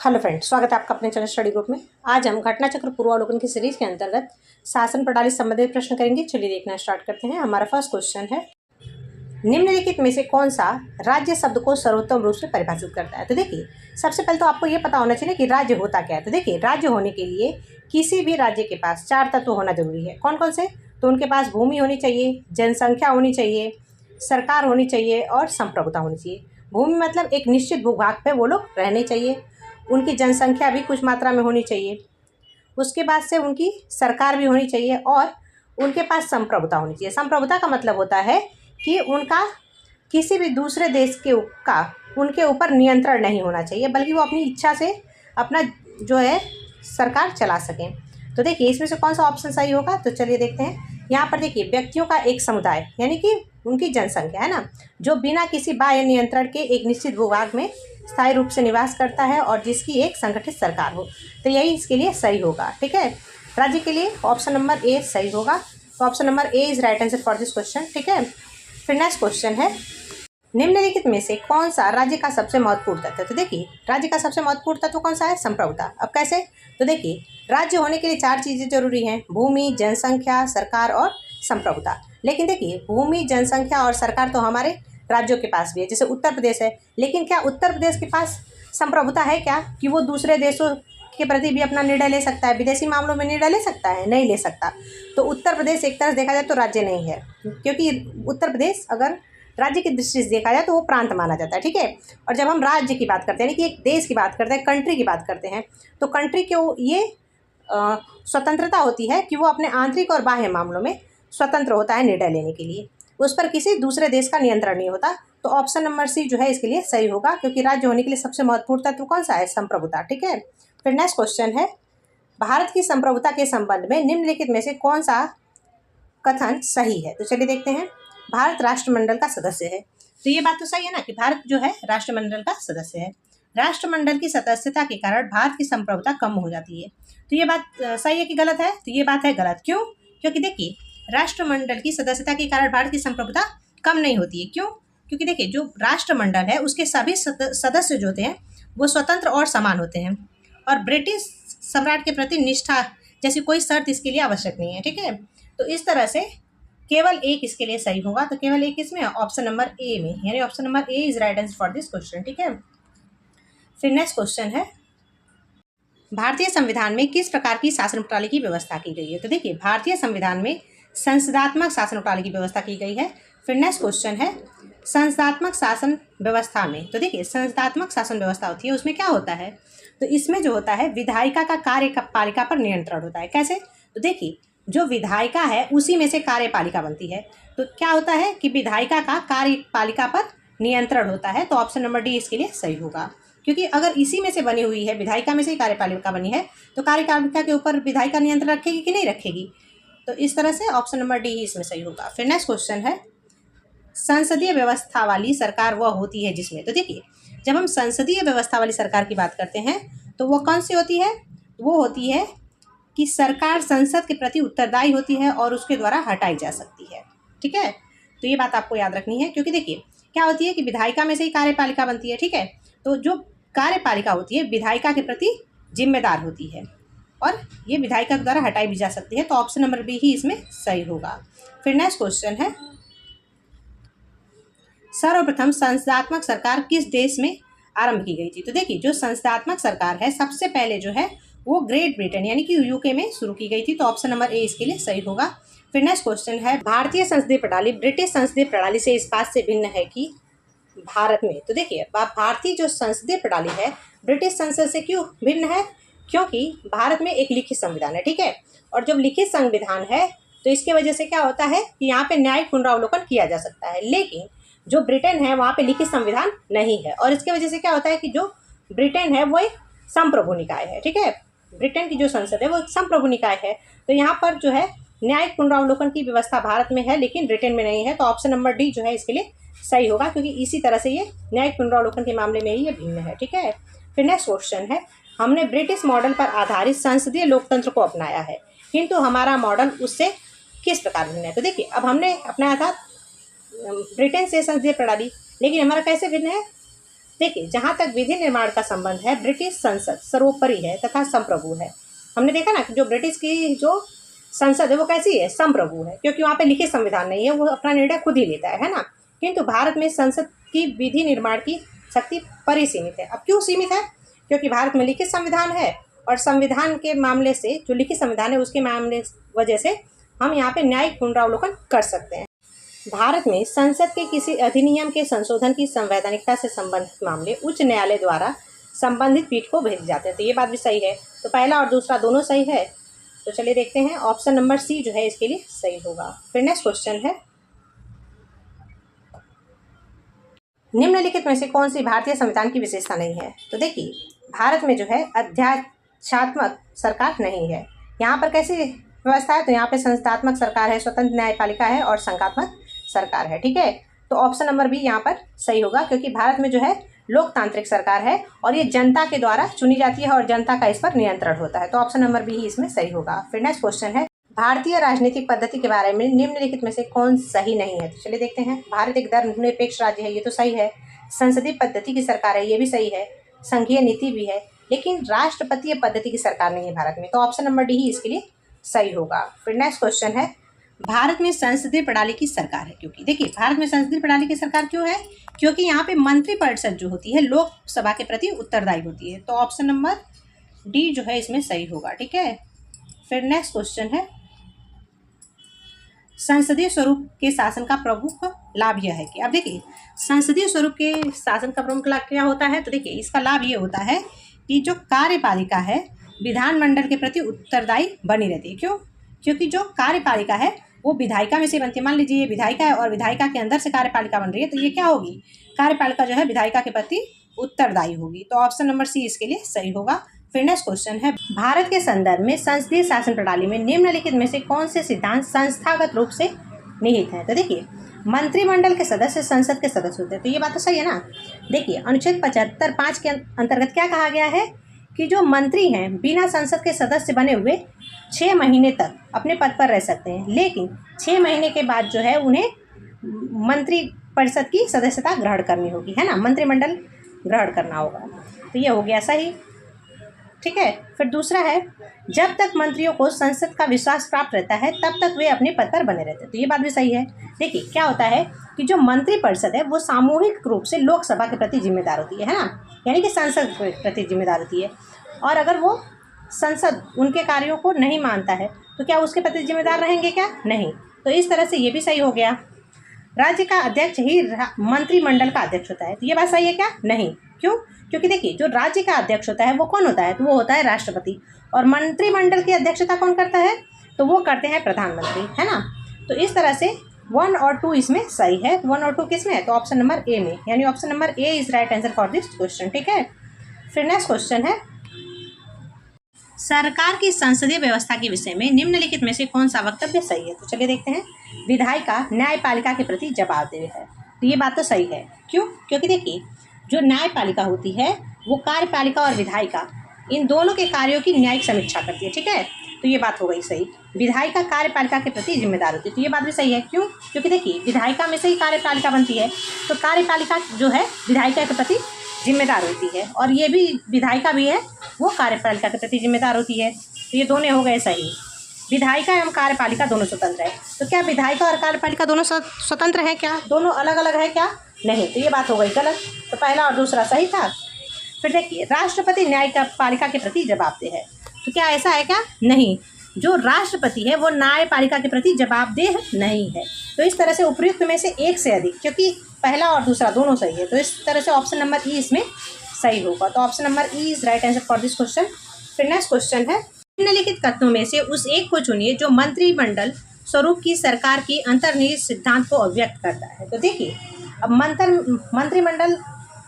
Hello friend, स्वागत है आपका अपने चैनल स्टडी ग्रुप में। आज हम घटना चक्र पूर्वावलोकन की सीरीज के अंतर्गत शासन प्रणाली संबंधित प्रश्न करेंगे। चलिए देखना स्टार्ट करते हैं। हमारा फर्स्ट क्वेश्चन है, निम्नलिखित में से कौन सा राज्य शब्द को सर्वोत्तम रूप से परिभाषित करता है। तो देखिए, सबसे पहले तो आपको ये पता होना चाहिए कि राज्य होता क्या है। तो देखिए, राज्य होने के लिए किसी भी राज्य के पास 4 तत्व होना जरूरी है। कौन कौन से? तो उनके पास भूमि होनी चाहिए, जनसंख्या होनी चाहिए, सरकार होनी चाहिए और संप्रभुता होनी चाहिए। भूमि मतलब एक निश्चित भूभाग पे वो लोग रहने चाहिए, उनकी जनसंख्या भी कुछ मात्रा में होनी चाहिए, उसके बाद से उनकी सरकार भी होनी चाहिए और उनके पास संप्रभुता होनी चाहिए। संप्रभुता का मतलब होता है कि उनका किसी भी दूसरे देश के का उनके ऊपर नियंत्रण नहीं होना चाहिए, बल्कि वो अपनी इच्छा से अपना जो है सरकार चला सकें। तो देखिए, इसमें से कौन सा ऑप्शन सही होगा। तो चलिए देखते हैं। यहाँ पर देखिए, व्यक्तियों का एक समुदाय यानी कि उनकी जनसंख्या है ना, जो बिना किसी बाह्य नियंत्रण के एक निश्चित भूभाग में स्थायी रूप से निवास करता है और जिसकी एक संगठित सरकार हो। तो यही इसके लिए सही होगा। ठीक है, राज्य के लिए ऑप्शन नंबर ए सही होगा। तो option number A is right answer for this question. ठीक है, फिर नेक्स्ट क्वेश्चन है, निम्नलिखित में से कौन सा राज्य का सबसे महत्वपूर्ण तत्व है। तो देखिए, राज्य का सबसे महत्वपूर्ण तत्व कौन सा है? संप्रभुता। अब कैसे? तो देखिए, राज्य होने के लिए 4 चीज़ें जरूरी हैं, भूमि, जनसंख्या, सरकार और संप्रभुता। लेकिन देखिए, भूमि, जनसंख्या और सरकार तो हमारे राज्यों के पास भी है, जैसे उत्तर प्रदेश है। लेकिन क्या उत्तर प्रदेश के पास संप्रभुता है क्या कि वो दूसरे देशों के प्रति भी अपना निर्णय ले सकता है, विदेशी मामलों में निर्णय ले सकता है? नहीं ले सकता। तो उत्तर प्रदेश एक तरह से देखा जाए तो राज्य नहीं है, क्योंकि उत्तर प्रदेश अगर राज्य की दृष्टि से देखा जाए तो वो प्रांत माना जाता है। ठीक है, और जब हम राज्य की बात करते हैं, यानी कि एक देश की बात करते हैं, कंट्री की बात करते हैं, तो कंट्री को ये स्वतंत्रता होती है कि वो अपने आंतरिक और बाह्य मामलों में स्वतंत्र होता है निर्णय लेने के लिए, उस पर किसी दूसरे देश का नियंत्रण नहीं होता। तो ऑप्शन नंबर सी जो है इसके लिए सही होगा, क्योंकि राज्य होने के लिए सबसे महत्वपूर्ण तत्व कौन सा है? संप्रभुता। ठीक है, फिर नेक्स्ट क्वेश्चन है, भारत की संप्रभुता के संबंध में निम्नलिखित में से कौन सा कथन सही है। तो चलिए देखते हैं। भारत राष्ट्रमंडल का सदस्य है। तो ये बात तो सही है ना कि भारत जो है राष्ट्रमंडल का सदस्य है। राष्ट्रमंडल की सदस्यता के कारण भारत की संप्रभुता कम हो जाती है। तो ये बात सही है कि गलत है? तो ये बात है गलत। क्यों? क्योंकि देखिए, राष्ट्रमंडल की सदस्यता के कारण भारत की संप्रभुता कम नहीं होती है। क्यों? क्योंकि देखिए, जो राष्ट्रमंडल है उसके सभी सदस्य जो होते हैं वो स्वतंत्र और समान होते हैं, और ब्रिटिश सम्राट के प्रति निष्ठा जैसी कोई शर्त इसके लिए आवश्यक नहीं है। ठीक है, तो इस तरह से केवल एक इसके लिए सही होगा। तो केवल एक इसमें, ऑप्शन नंबर ए में, यानी option number A is right answer for this question. ठीक है, फिर नेक्स्ट क्वेश्चन है, भारतीय संविधान में किस प्रकार की शासन प्रणाली की व्यवस्था की गई है। तो देखिए, भारतीय संविधान में संसदात्मक शासन प्रणाली की व्यवस्था की गई है। फिर नेक्स्ट क्वेश्चन है, संसदात्मक शासन व्यवस्था में, तो देखिए संसदात्मक शासन व्यवस्था होती है, उसमें क्या होता है? तो इसमें जो होता है, विधायिका का कार्यपालिका पर नियंत्रण होता है। कैसे? तो देखिए, जो विधायिका है उसी में से कार्यपालिका बनती है। तो क्या होता है कि विधायिका का कार्यपालिका पर नियंत्रण होता है। तो ऑप्शन नंबर डी इसके लिए सही होगा, क्योंकि अगर इसी में से बनी हुई है, विधायिका में से ही कार्यपालिका बनी है, तो कार्यपालिका के ऊपर विधायिका नियंत्रण रखेगी कि नहीं रखेगी। तो इस तरह से ऑप्शन नंबर डी ही इसमें सही होगा। फिर नेक्स्ट क्वेश्चन है, संसदीय व्यवस्था वाली सरकार वह होती है जिसमें, तो देखिए, जब हम संसदीय व्यवस्था वाली सरकार की बात करते हैं तो वो कौन सी होती है? वो होती है कि सरकार संसद के प्रति उत्तरदायी होती है और उसके द्वारा हटाई जा सकती है। ठीक है, तो ये बात आपको याद रखनी है, क्योंकि देखिए क्या होती है कि विधायिका में से ही कार्यपालिका बनती है। ठीक है, तो जो कार्यपालिका होती है विधायिका के प्रति जिम्मेदार होती है और ये विधायिका के द्वारा हटाई भी जा सकती है। तो ऑप्शन नंबर बी ही इसमें सही होगा। फिर नेक्स्ट क्वेश्चन है, सर्वप्रथम संसदात्मक सरकार किस देश में आरंभ की गई थी। तो देखिए, जो संसदात्मक सरकार है सबसे पहले जो है वो ग्रेट ब्रिटेन यानी कि यूके में शुरू की गई थी। तो ऑप्शन नंबर ए इसके लिए सही होगा। फिर नेक्स्ट क्वेश्चन है, भारतीय संसदीय प्रणाली ब्रिटिश संसदीय प्रणाली से इस बात से भिन्न है कि भारत में, तो देखिए भारतीय जो संसदीय प्रणाली है ब्रिटिश संसद से क्यों भिन्न है? क्योंकि भारत में एक लिखित संविधान है। ठीक है, और जब लिखित संविधान है तो इसके वजह से क्या होता है कि यहाँ पे न्यायिक पुनरावलोकन किया जा सकता है। लेकिन जो ब्रिटेन है वहाँ पे लिखित संविधान नहीं है, और इसके वजह से क्या होता है कि जो ब्रिटेन है वो एक संप्रभु निकाय है। ठीक है, ब्रिटेन की जो संसद है वो एक संप्रभु निकाय है। तो यहाँ पर जो है न्यायिक पुनरावलोकन की व्यवस्था भारत में है लेकिन ब्रिटेन में नहीं है। तो ऑप्शन नंबर डी जो है इसके लिए सही होगा, क्योंकि इसी तरह से ये न्यायिक पुनरावलोकन के मामले में ही ये भिन्न है। ठीक है, फिर नेक्स्ट क्वेश्चन है, हमने ब्रिटिश मॉडल पर आधारित संसदीय लोकतंत्र को अपनाया है, किंतु हमारा मॉडल उससे किस प्रकार भिन्न है। तो देखिए, अब हमने अपनाया था ब्रिटेन से संसदीय प्रणाली, लेकिन हमारा कैसे भिन्न है? देखिए, जहाँ तक विधि निर्माण का संबंध है, ब्रिटिश संसद सर्वोपरि है तथा संप्रभु है। हमने देखा ना कि जो ब्रिटिश की जो संसद है वो कैसी है, संप्रभु है, क्योंकि वहाँ पे लिखित संविधान नहीं है, वो अपना निर्णय खुद ही लेता है ना। किंतु भारत में संसद की विधि निर्माण की शक्ति परिसीमित है। अब क्यों सीमित है? क्योंकि भारत में लिखित संविधान है, और संविधान के मामले से, जो लिखित संविधान है उसके मामले वजह से हम यहाँ पे न्यायिक पुनरावलोकन कर सकते हैं। भारत में संसद के किसी अधिनियम के संशोधन की संवैधानिकता से संबंधित मामले उच्च न्यायालय द्वारा संबंधित पीठ को भेजे जाते हैं। तो ये बात भी सही है। तो पहला और दूसरा दोनों सही है। तो चलिए देखते हैं, ऑप्शन नंबर सी जो है इसके लिए सही होगा। फिर नेक्स्ट क्वेश्चन है, निम्नलिखित में से कौन सी भारतीय संविधान की विशेषता नहीं है? तो देखिए, भारत में जो है अध्यादेशात्मक सरकार नहीं है। यहाँ पर कैसी व्यवस्था है? तो यहाँ पे संस्थात्मक सरकार है, स्वतंत्र न्यायपालिका है और संघात्मक सरकार है। ठीक है, तो ऑप्शन नंबर बी यहाँ पर सही होगा, क्योंकि भारत में जो है लोकतांत्रिक सरकार है और ये जनता के द्वारा चुनी जाती है और जनता का इस पर नियंत्रण होता है। तो ऑप्शन नंबर बी ही इसमें सही होगा। फिर नेक्स्ट क्वेश्चन है, भारतीय राजनीतिक पद्धति के बारे में निम्नलिखित में से कौन सही नहीं है? तो चलिए देखते हैं। भारत एक धर्मनिरपेक्ष राज्य है, ये तो सही है। संसदीय पद्धति की सरकार है, ये भी सही है। संघीय नीति भी है, लेकिन राष्ट्रपतीय पद्धति की सरकार नहीं है भारत में। तो ऑप्शन नंबर डी ही इसके लिए सही होगा। फिर नेक्स्ट क्वेश्चन है, भारत में संसदीय प्रणाली की सरकार है, क्योंकि देखिए, भारत में संसदीय प्रणाली की सरकार क्यों है? क्योंकि यहाँ पे मंत्रिपरिषद जो होती है लोकसभा के प्रति उत्तरदायी होती है। तो ऑप्शन नंबर डी जो है इसमें सही होगा। ठीक है, फिर नेक्स्ट क्वेश्चन है, संसदीय स्वरूप के शासन का प्रमुख लाभ यह है कि, अब देखिए, संसदीय स्वरूप के शासन का प्रमुख लाभ क्या होता है? तो देखिए, इसका लाभ ये होता है कि जो कार्यपालिका है विधानमंडल के प्रति उत्तरदायी बनी रहती है। क्यों? क्योंकि जो कार्यपालिका है वो विधायिका में से बनती है। मान लीजिए ये विधायिका है और विधायिका के अंदर से कार्यपालिका बन रही है, तो ये क्या होगी? कार्यपालिका जो है विधायिका के प्रति उत्तरदायी होगी। तो ऑप्शन नंबर सी इसके लिए सही होगा। फिर नेक्स्ट क्वेश्चन है, भारत के संदर्भ में संसदीय शासन प्रणाली में निम्नलिखित में से कौन से सिद्धांत संस्थागत रूप से निहित हैं? तो देखिए, मंत्रिमंडल के सदस्य संसद के सदस्य होते हैं। तो ये बात तो सही है ना। देखिए, अनुच्छेद 75(5) के अंतर्गत क्या कहा गया है कि जो मंत्री हैं बिना संसद के सदस्य बने हुए 6 महीने तक अपने पद पर रह सकते हैं, लेकिन 6 महीने के बाद जो है उन्हें मंत्री परिषद की सदस्यता ग्रहण करनी होगी, है ना, मंत्रिमंडल ग्रहण करना होगा। तो ये हो गया सही। ठीक है, फिर दूसरा है, जब तक मंत्रियों को संसद का विश्वास प्राप्त रहता है तब तक वे अपने पद पर बने रहते हैं। तो ये बात भी सही है। देखिए, क्या होता है कि जो मंत्रिपरिषद है वो सामूहिक रूप से लोकसभा के प्रति जिम्मेदार होती है ना, यानी कि संसद के प्रति जिम्मेदार होती है। और अगर वो संसद उनके कार्यों को नहीं मानता है तो क्या उसके प्रति जिम्मेदार रहेंगे? क्या नहीं। तो इस तरह से ये भी सही हो गया। राज्य का अध्यक्ष ही मंत्रिमंडल का अध्यक्ष होता है। तो ये बात सही है क्या? नहीं। क्यों? क्योंकि देखिए, जो राज्य का अध्यक्ष होता है वो कौन होता है? तो वो होता है राष्ट्रपति। और मंत्रिमंडल की अध्यक्षता कौन करता है? तो वो करते हैं प्रधानमंत्री, है ना। तो इस तरह से 1 और 2 इसमें सही है। 1 और 2 किस में है? तो ऑप्शन नंबर ए में, यानी option number A is right answer for this question. ठीक है, फिर नेक्स्ट क्वेश्चन है, सरकार की संसदीय व्यवस्था के विषय में निम्नलिखित में से कौन सा वक्तव्य सही है? तो चलिए देखते हैं। विधायिका न्यायपालिका के प्रति जवाबदेह है। तो ये बात तो सही है। क्यों? क्योंकि देखिए, जो न्यायपालिका होती है वो कार्यपालिका और विधायिका इन दोनों के कार्यों की न्यायिक समीक्षा करती है। ठीक है, तो ये बात हो गई सही। विधायिका कार्यपालिका के प्रति जिम्मेदार होती है। तो ये बात भी सही है। क्यों? क्योंकि देखिए, विधायिका में से ही कार्यपालिका बनती है, तो कार्यपालिका जो है विधायिका के प्रति जिम्मेदार होती है, और ये भी विधायिका भी है वो कार्यपालिका के प्रति जिम्मेदार होती है। तो ये दोनों हो गए सही। विधायिका एवं कार्यपालिका दोनों स्वतंत्र है। तो क्या विधायिका और कार्यपालिका दोनों स्वतंत्र हैं? क्या दोनों अलग अलग है? क्या नहीं। तो ये बात हो गई गलत। तो पहला और दूसरा सही था। फिर देखिए, राष्ट्रपति न्यायपालिका के प्रति जवाबदेह है। तो क्या ऐसा है? क्या नहीं। जो राष्ट्रपति है वो न्यायपालिका के प्रति जवाबदेह नहीं है। तो इस तरह से उपयुक्त में से एक से अधिक, क्योंकि पहला और दूसरा दोनों सही है, तो इस तरह से ऑप्शन नंबर ई इसमें सही होगा। तो option number E is right answer for this question. फिर नेक्स्ट क्वेश्चन है, निम्नलिखित कथनों में से उस एक को चुनिए जो मंत्रिमंडल स्वरूप की सरकार की अंतर्निहित सिद्धांत को अभिव्यक्त करता है। तो देखिए, अब मंत्रिमंडल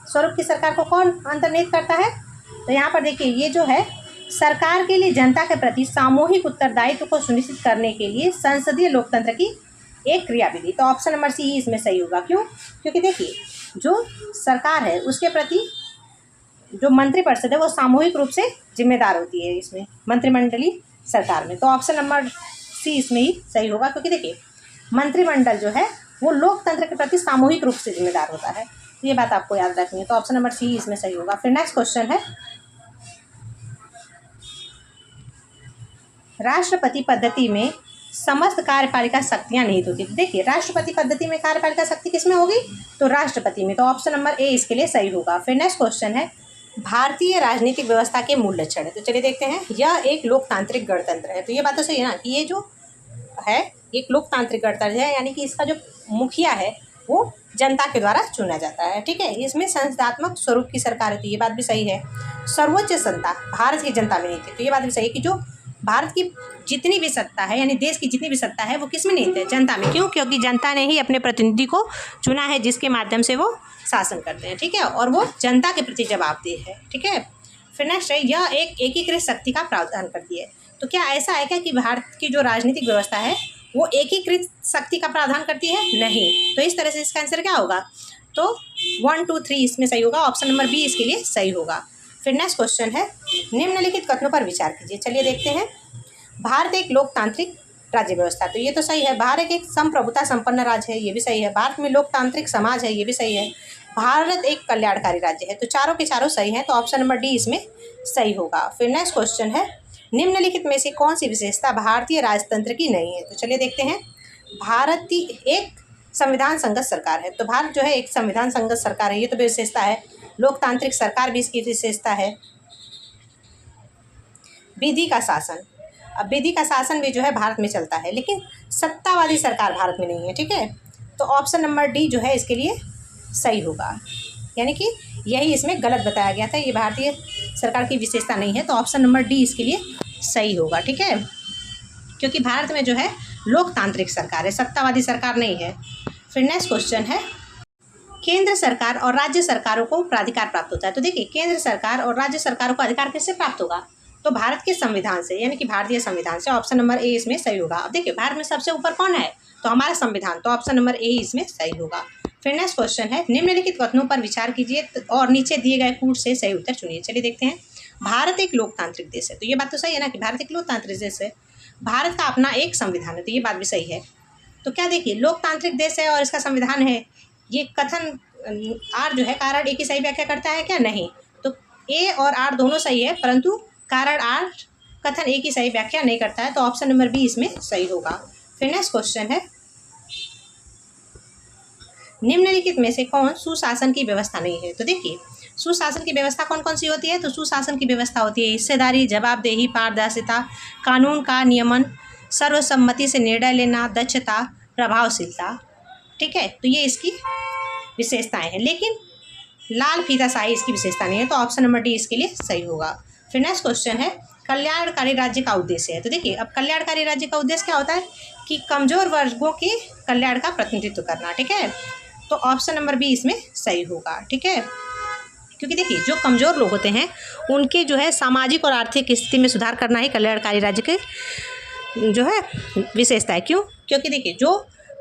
स्वरूप की सरकार को कौन अंतर्निहित करता है? तो यहाँ पर देखिए, ये जो है सरकार के लिए जनता के प्रति सामूहिक उत्तरदायित्व को सुनिश्चित करने के लिए संसदीय लोकतंत्र की एक क्रियाविधि। तो ऑप्शन नंबर सी इसमें सही होगा। क्यों? क्योंकि देखिए, जो सरकार है उसके प्रति जो मंत्रिपरिषद है वो सामूहिक रूप से जिम्मेदार होती है इसमें मंत्रिमंडलीय सरकार में। तो ऑप्शन नंबर सी इसमें ही सही होगा, क्योंकि देखिए, मंत्रिमंडल जो है वो लोकतंत्र के प्रति सामूहिक रूप से जिम्मेदार होता है। ये बात आपको याद रखनी है, तो ऑप्शन नंबर सी इसमें सही होगा। फिर नेक्स्ट क्वेश्चन है, राष्ट्रपति पद्धति में समस्त कार्यपालिका शक्तियां निहित होती है। देखिए राष्ट्रपति पद्धति में कार्यपालिका शक्ति किसमें होगी, तो राष्ट्रपति में, तो ऑप्शन नंबर ए इसके लिए सही होगा। फिर नेक्स्ट क्वेश्चन है, भारतीय राजनीतिक व्यवस्था के मूल लक्षण है। तो चलिए देखते हैं, यह एक लोकतांत्रिक गणतंत्र है। तो ये बात तो सही है ना कि ये जो है एक लोकतांत्रिक गणतंत्र है, यानी कि इसका जो मुखिया है वो जनता के द्वारा चुना जाता है। ठीक है, इसमें संस्थात्मक स्वरूप की सरकार होती है, ये बात भी सही है। सर्वोच्च सत्ता भारत की जनता में नहीं थी, तो ये बात भी सही है कि जो भारत की जितनी भी सत्ता है, यानी देश की जितनी भी सत्ता है, वो किस में नहीं थे, जनता में। क्यों, क्योंकि जनता ने ही अपने प्रतिनिधि को चुना है, जिसके माध्यम से वो शासन करते हैं। ठीक है, और वो जनता के प्रति जवाबदेह है। ठीक है, फिर नेक्स्ट है, यह एक एकीकृत शक्ति का प्रावधान करती है। तो क्या ऐसा है क्या कि भारत की जो राजनीतिक व्यवस्था है वो एकीकृत शक्ति का प्रावधान करती है, नहीं। तो इस तरह से इसका आंसर क्या होगा, तो 1 2 3 इसमें सही होगा, ऑप्शन नंबर बी इसके लिए सही होगा। फिर नेक्स्ट क्वेश्चन है, निम्नलिखित कथनों पर विचार कीजिए। चलिए देखते हैं, भारत एक लोकतांत्रिक राज्य व्यवस्था, तो ये तो सही है। भारत एक संप्रभुता संपन्न राज्य है, ये भी सही है। भारत में लोकतांत्रिक समाज है, ये भी सही है। भारत एक कल्याणकारी राज्य है, तो चारों के चारों सही हैं, तो ऑप्शन नंबर डी इसमें सही होगा। फिर नेक्स्ट क्वेश्चन है, निम्नलिखित में से कौन सी विशेषता भारतीय राजतंत्र की नहीं है। तो चलिए देखते हैं, भारत की एक संविधान संगत सरकार है, तो भारत जो है एक संविधान संगत सरकार है, ये तो विशेषता है। लोकतांत्रिक सरकार भी इसकी विशेषता है। विधि का शासन, अब विधि का शासन भी जो है भारत में चलता है, लेकिन सत्तावादी सरकार भारत में नहीं है। ठीक है, तो ऑप्शन नंबर डी जो है इसके लिए सही होगा, यानी कि यही इसमें गलत बताया गया था, ये भारतीय सरकार की विशेषता नहीं है, तो ऑप्शन नंबर डी इसके लिए सही होगा। ठीक है, क्योंकि भारत में जो है लोकतांत्रिक सरकार है, सत्तावादी सरकार नहीं है। फिर नेक्स्ट क्वेश्चन है, केंद्र सरकार और राज्य सरकारों को प्राधिकार प्राप्त होता है। तो देखिए केंद्र सरकार और राज्य सरकारों को अधिकार किससे प्राप्त होगा, तो भारत के संविधान से, यानी कि भारतीय संविधान से। ऑप्शन नंबर ए इसमें सही होगा। अब देखिए भारत में सबसे ऊपर कौन है, तो हमारा संविधान, तो ऑप्शन नंबर ए इसमें सही होगा। फिर नेक्स्ट क्वेश्चन है, निम्नलिखित कथनों पर विचार कीजिए और नीचे दिए गए कूट से सही उत्तर चुनिए। चलिए देखते हैं, भारत एक लोकतांत्रिक देश है, तो ये बात तो सही है ना कि भारत एक लोकतांत्रिक देश है। भारत का अपना एक संविधान है, तो ये बात भी सही है। तो क्या देखिए लोकतांत्रिक देश है और इसका संविधान है, ये कथन आर जो है कारण ए की सही व्याख्या करता है क्या, नहीं। तो ए और आर दोनों सही है, परंतु कारण आर कथन ए की सही व्याख्या नहीं करता है, तो ऑप्शन नंबर बी इसमें सही होगा। फिर नेक्स्ट क्वेश्चन है, निम्नलिखित में से कौन सुशासन की व्यवस्था नहीं है। तो देखिए सुशासन की व्यवस्था कौन कौन सी होती है, तो सुशासन की व्यवस्था होती है हिस्सेदारी, जवाबदेही, पारदर्शिता, कानून का नियमन, सर्वसम्मति से निर्णय लेना, दक्षता, प्रभावशीलता। ठीक है, तो ये इसकी विशेषताएं हैं, लेकिन लाल फीताशाही इसकी विशेषता नहीं है, तो ऑप्शन नंबर डी इसके लिए सही होगा। फिर नेक्स्ट क्वेश्चन है, कल्याणकारी राज्य का उद्देश्य है। तो देखिए अब कल्याणकारी राज्य का उद्देश्य क्या होता है कि कमजोर वर्गों के कल्याण का प्रतिनिधित्व करना। ठीक है, तो ऑप्शन नंबर बी इसमें सही होगा। ठीक है, क्योंकि देखिए जो कमज़ोर लोग होते हैं उनके जो है सामाजिक और आर्थिक स्थिति में सुधार करना ही कल्याणकारी राज्य के जो है विशेषता है। क्यों, क्योंकि देखिए जो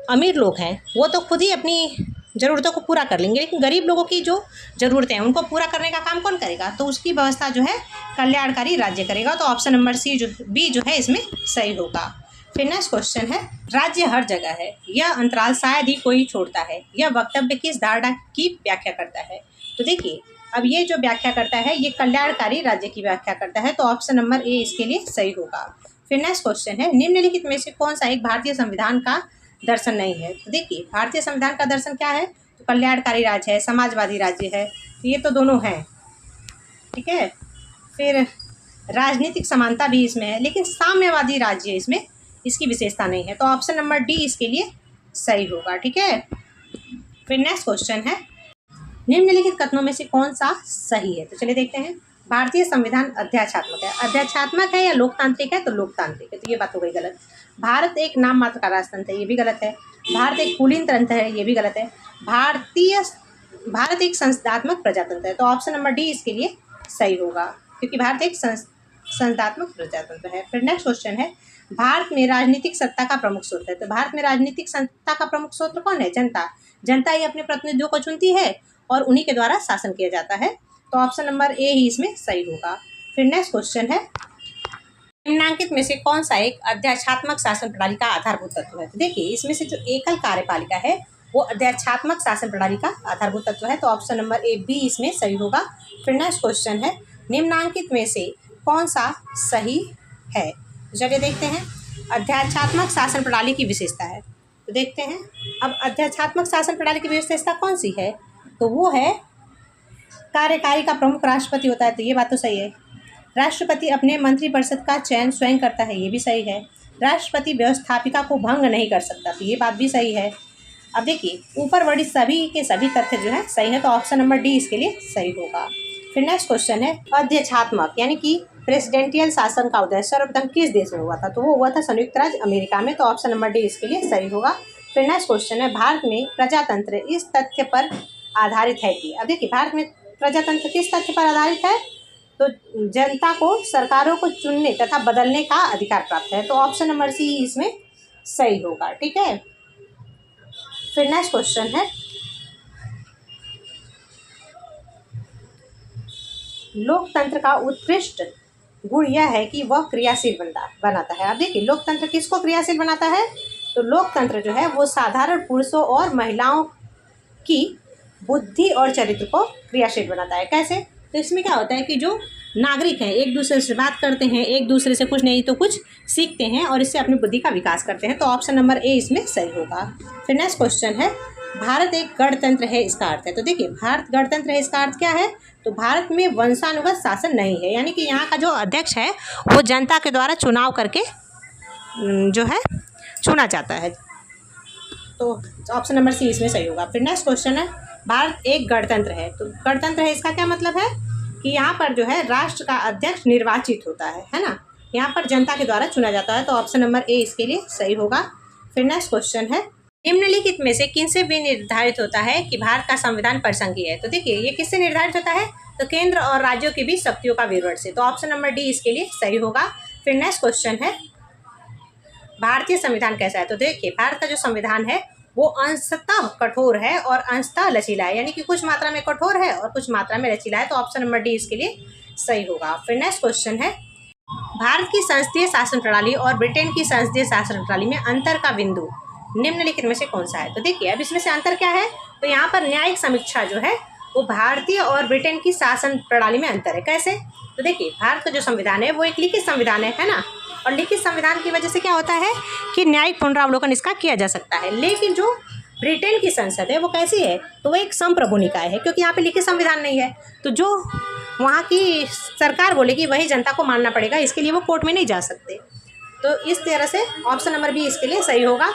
अमीर लोग हैं वो तो खुद ही अपनी ज़रूरतों को पूरा कर लेंगे, लेकिन गरीब लोगों की जो ज़रूरतें हैं उनको पूरा करने का काम कौन करेगा, तो उसकी व्यवस्था जो है कल्याणकारी राज्य करेगा, तो ऑप्शन नंबर सी जो बी जो है इसमें सही होगा। फिर नेक्स्ट क्वेश्चन है, राज्य हर जगह है, यह अंतराल शायद ही कोई छोड़ता है, यह वक्तव्य किस धारणा की व्याख्या करता है। तो देखिए अब ये जो व्याख्या करता है ये कल्याणकारी राज्य की व्याख्या करता है, तो ऑप्शन नंबर ए इसके लिए सही होगा। फिर नेक्स्ट क्वेश्चन है, निम्नलिखित में से कौन सा एक भारतीय संविधान का दर्शन नहीं है। तो देखिए भारतीय संविधान का दर्शन क्या है, तो कल्याणकारी राज्य है, समाजवादी राज्य है, तो ये तो दोनों हैं। ठीक है, फिर राजनीतिक समानता भी इसमें है, लेकिन साम्यवादी राज्य इसमें इसकी विशेषता नहीं है, तो ऑप्शन नंबर डी इसके लिए सही होगा। ठीक है, फिर नेक्स्ट क्वेश्चन है, निम्नलिखित कथनों में से कौन सा सही है। तो चलिए देखते हैं, भारतीय संविधान अध्यात्मक है, अध्यात्मक है या लोकतांत्रिक है, तो लोकतांत्रिक है, तो ये बात हो गई गलत। भारत एक नाम मात्र का राजतंत्र है, ये भी गलत है। भारत एक कुलीन तंत्र है, ये भी गलत है। भारत एक संस्थात्मक प्रजातंत्र है, तो ऑप्शन नंबर डी इसके लिए सही होगा, क्योंकि भारत एक संस्थात्मक प्रजातंत्र है। फिर नेक्स्ट क्वेश्चन है, भारत में राजनीतिक सत्ता का प्रमुख स्रोत है। तो भारत में राजनीतिक सत्ता का प्रमुख स्रोत कौन है, जनता। जनता ही अपने प्रतिनिधियों को चुनती है और उन्हीं के द्वारा शासन किया जाता है, तो ऑप्शन नंबर ए ही इसमें सही होगा। फिर नेक्स्ट क्वेश्चन है, निम्नांकित में से कौन सा एक अध्यात्मक शासन प्रणाली का आधारभूत तत्व है। तो देखिए इसमें से जो एकल कार्यपालिका है वो अध्यक्षात्मक शासन प्रणाली का आधारभूत तत्व है। तो ऑप्शन नंबर ए बी इसमें सही होगा। फिर नेक्स्ट क्वेश्चन है, निम्नांकित में से कौन सा सही है? चलिए देखते हैं, अध्यक्षात्मक शासन प्रणाली की विशेषता है। तो देखते हैं, अब अध्यक्षात्मक शासन प्रणाली की विशेषता कौन सी है? तो वो है कार्यकारी का प्रमुख राष्ट्रपति होता है। तो ये बात तो सही है। राष्ट्रपति अपने मंत्रिपरिषद का चयन स्वयं करता है, ये भी सही है। राष्ट्रपति व्यवस्थापिका को भंग नहीं कर सकता, तो ये बात भी सही है। अब देखिए, ऊपर वर्णित सभी के सभी तथ्य जो है सही है, तो ऑप्शन नंबर डी इसके लिए सही होगा। फिर नेक्स्ट क्वेश्चन है, अध्यक्षात्मक यानी कि प्रेसिडेंटियल शासन का उदय सर्वप्रथम किस देश में हुआ था? तो वो हुआ था संयुक्त राज्य अमेरिका में, तो ऑप्शन नंबर डी इसके लिए सही होगा। फिर नेक्स्ट क्वेश्चन है, भारत में प्रजातंत्र इस तथ्य पर आधारित है कि? अब देखिए, भारत में प्रजातंत्र किस तथ्य पर आधारित है? तो जनता को सरकारों को चुनने तथा बदलने का अधिकार प्राप्त है, तो ऑप्शन नंबर सी इसमें सही होगा। ठीक है। फिर नेक्स्ट क्वेश्चन है, लोकतंत्र का उत्कृष्ट गुण यह है कि वह क्रियाशील बनाता है। अब देखिए, लोकतंत्र किसको क्रियाशील बनाता है? तो लोकतंत्र जो है वो साधारण पुरुषों और महिलाओं की बुद्धि और चरित्र को क्रियाशील बनाता है। कैसे? तो इसमें क्या होता है कि जो नागरिक हैं एक दूसरे से बात करते हैं, एक दूसरे से कुछ नहीं तो कुछ सीखते हैं और इससे अपनी बुद्धि का विकास करते हैं, तो ऑप्शन नंबर ए इसमें सही होगा। फिर नेक्स्ट क्वेश्चन है, भारत एक गणतंत्र है, इसका अर्थ है? तो देखिए, भारत गणतंत्र है, इसका अर्थ क्या है? तो भारत में वंशानुगत शासन नहीं है, यानी कि यहाँ का जो अध्यक्ष है वो जनता के द्वारा चुनाव करके जो है चुना जाता है, तो ऑप्शन नंबर सी इसमें सही होगा। फिर नेक्स्ट क्वेश्चन है, भारत एक गणतंत्र है, तो गणतंत्र है इसका क्या मतलब है? कि यहाँ पर जो है राष्ट्र का अध्यक्ष निर्वाचित होता है ना, यहाँ पर जनता के द्वारा चुना जाता है, तो ऑप्शन नंबर ए इसके लिए सही होगा। फिर नेक्स्ट क्वेश्चन है, निम्नलिखित में से किनसे भी निर्धारित होता है कि भारत का संविधान परिसंघीय है? तो देखिए, ये किससे निर्धारित होता है? तो केंद्र और राज्यों के बीच शक्तियों का विवरण से, तो ऑप्शन नंबर डी इसके लिए सही होगा। फिर नेक्स्ट क्वेश्चन है, भारतीय संविधान कैसा है? तो देखिए, भारत का जो संविधान है वो अंशतः कठोर है और अंशतः लचीला है, यानी कि कुछ मात्रा में कठोर है और कुछ मात्रा में लचीला है, तो ऑप्शन नंबर डी इसके लिए सही होगा। फिर नेक्स्ट क्वेश्चन है, भारत की संसदीय शासन प्रणाली और ब्रिटेन की संसदीय शासन प्रणाली में अंतर का बिंदु निम्नलिखित में से कौन सा है? तो देखिए, अब इसमें से अंतर क्या है? तो यहाँ पर न्यायिक समीक्षा जो है वो भारतीय और ब्रिटेन की शासन प्रणाली में अंतर है। कैसे? तो देखिए, भारत का जो संविधान है वो एक लिखित संविधान है ना, और लिखित संविधान की वजह से क्या होता है कि न्यायिक पुनरावलोकन इसका किया जा सकता है। लेकिन जो ब्रिटेन की संसद है वो कैसी है? तो वो एक संप्रभु निकाय है, क्योंकि यहाँ पे लिखित संविधान नहीं है, तो जो वहाँ की सरकार बोलेगी वही जनता को मानना पड़ेगा, इसके लिए वो कोर्ट में नहीं जा सकते। तो इस तरह से ऑप्शन नंबर बी इसके लिए सही होगा।